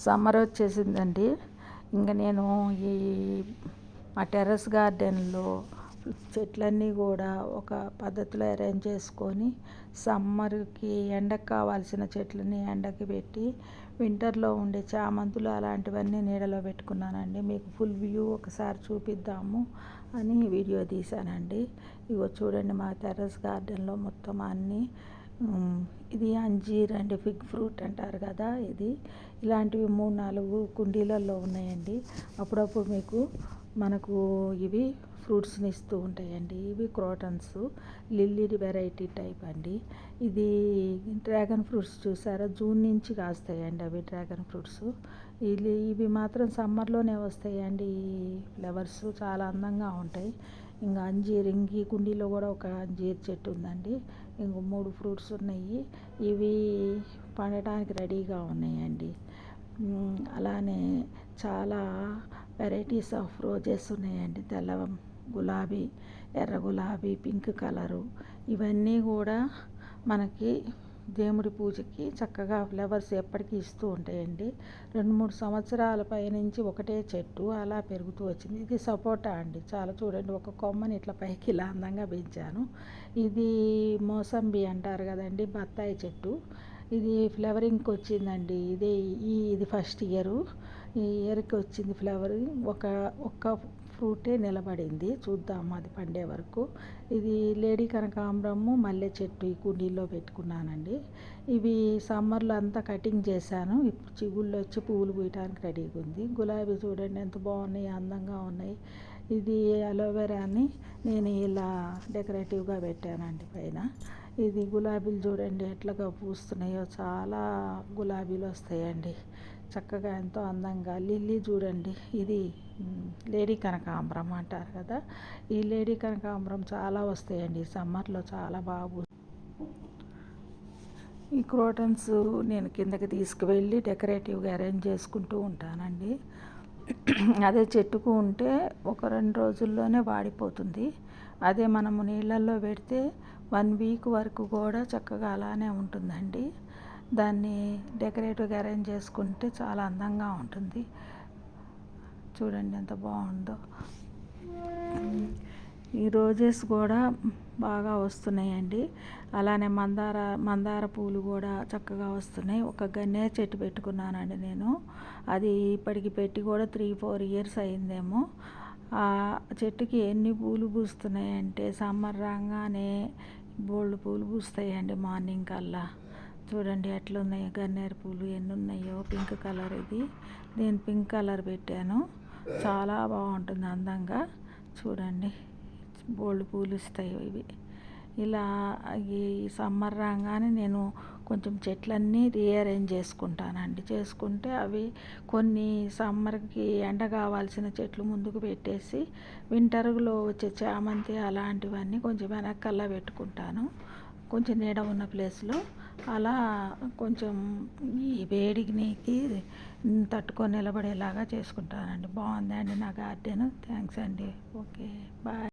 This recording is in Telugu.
సమ్మర్ వచ్చేసిందండి. ఇంక నేను ఈ మా టెర్రస్ గార్డెన్లో చెట్లన్నీ కూడా ఒక పద్ధతిలో అరేంజ్ చేసుకొని సమ్మర్కి ఎండకు కావాల్సిన చెట్లని ఎండకి పెట్టి వింటర్లో ఉండే చామంతులు అలాంటివన్నీ నీడలో పెట్టుకున్నానండి. మీకు ఫుల్ వ్యూ ఒకసారి చూపిద్దాము అని వీడియో తీశానండి. ఇగో చూడండి, మా టెర్రస్ గార్డెన్లో మొత్తం అన్నీ ఇది అంజీర్ అండి, ఫిగ్ ఫ్రూట్ అంటారు కదా, ఇది ఇలాంటివి 3-4 కుండీలలో ఉన్నాయండి. అప్పుడప్పుడు మనకు ఇవి ఫ్రూట్స్ని ఇస్తూ ఉంటాయండి. ఇవి క్రోటన్స్, లిల్లీ వెరైటీ టైప్ అండి. ఇది డ్రాగన్ ఫ్రూట్స్ చూసారా, జూన్ నుంచి కాస్తాయండి అవి డ్రాగన్ ఫ్రూట్స్. ఇవి మాత్రం సమ్మర్లోనే వస్తాయండి. ఈ ఫ్లవర్స్ చాలా అందంగా ఉంటాయి. ఇంకా అంజీర్, ఈ కుండీలో కూడా ఒక అంజీర్ చెట్టు ఉందండి. ఇంకో 3 ఫ్రూట్స్ ఉన్నాయి. ఇవి పండటానికి రెడీగా ఉన్నాయండి. అలానే చాలా వెరైటీస్ ఆఫ్ రోజెస్ ఉన్నాయండి. తెల్ల గులాబీ, ఎర్ర గులాబీ, పింక్ కలరు, ఇవన్నీ కూడా మనకి దేవుడి పూజకి చక్కగా ఫ్లవర్స్ ఎప్పటికీ ఇస్తూ ఉంటాయండి. 2-3 సంవత్సరాల పైనుంచి ఒకటే చెట్టు అలా పెరుగుతూ వచ్చింది. ఇది సపోటా అండి. చాలా చూడండి, ఒక కొమ్మని ఇట్లా పైకి ఇలా అందంగా పెంచాను. ఇది మోసంబి అంటారు కదండి, బత్తాయి చెట్టు. ఇది ఫ్లవరింగ్కి వచ్చిందండి. ఇది ఫస్ట్ ఇయరు. ఈ ఇయర్కి వచ్చింది ఫ్లవరింగ్. ఒక్క ఫ్రూటే నిలబడింది. చూద్దాము అది పండే వరకు. ఇది లేడీ కనకాంబరము, మల్లె చెట్టు ఈ కుండీల్లో పెట్టుకున్నానండి. ఇవి సమ్మర్లో అంతా కటింగ్ చేశాను. ఇప్పుడు చిగుళ్ళు వచ్చి పువ్వులు పూయటానికి రెడీగా ఉంది. గులాబీ చూడండి ఎంత బాగున్నాయి, అందంగా ఉన్నాయి. ఇది అలోవెరాని నేను ఇలా డెకరేటివ్గా పెట్టానండి పైన. ఇది గులాబీలు చూడండి ఎట్లాగా పూస్తున్నాయో, చాలా గులాబీలు వస్తాయండి చక్కగా, ఎంతో అందంగా. లిల్లీ చూడండి, ఇది లేడీ కనకాంబరం అంటారు కదా, ఈ లేడీ కనకాంబరం చాలా వస్తాయండి సమ్మర్లో, చాలా బాగా. ఈ క్రోటన్స్ నేను కిందకి తీసుకువెళ్ళి డెకరేటివ్గా అరేంజ్ చేసుకుంటూ ఉంటానండి. అదే చెట్టుకు ఉంటే ఒక 2 రోజుల్లోనే వాడిపోతుంది. అదే మనము నీళ్ళల్లో పెడితే 1 వీక్ వరకు కూడా చక్కగా అలానే ఉంటుందండి. దాన్ని డెకరేటివ్గా అరేంజ్ చేసుకుంటే చాలా అందంగా ఉంటుంది. చూడండి ఎంత బాగుందో. ఈ రోజెస్ కూడా బాగా వస్తున్నాయండి. అలానే మందార పూలు కూడా చక్కగా వస్తున్నాయి. ఒక గన్నేరు చెట్టు పెట్టుకున్నానండి నేను. అది ఇప్పటికి పెట్టి కూడా 3-4 ఇయర్స్ అయిందేమో. ఆ చెట్టుకి ఎన్ని పూలు పూస్తున్నాయంటే సమ్మర్ రాగానే బోల్డ్ పూలు పూస్తాయండి మార్నింగ్ కల్లా. చూడండి ఎట్లున్నాయో గన్నేరు పూలు ఎన్ని ఉన్నాయో. పింక్ కలర్ ఇది, నేను పింక్ కలర్ పెట్టాను. చాలా బాగుంటుంది అందంగా. చూడండి బోల్డ్ పూలు ఇస్తాయి ఇవి. ఇలా ఈ సమ్మర్ రాగానే నేను కొంచెం చెట్లన్నీ రీఅరేంజ్ చేసుకుంటానండి. చేసుకుంటే అవి కొన్ని సమ్మర్కి ఎండ కావాల్సిన చెట్లు ముందుకు పెట్టేసి వింటర్లో వచ్చే చామంతి అలాంటివన్నీ కొంచెం వెనక్కల్లా పెట్టుకుంటాను, కొంచెం నీడ ఉన్న ప్లేస్లో. అలా కొంచెం ఈ వేడికి తట్టుకొని నిలబడేలాగా చేసుకుంటానండి. బాగుందండి నా గార్డెన్. థ్యాంక్స్ అండి. Okay, bye.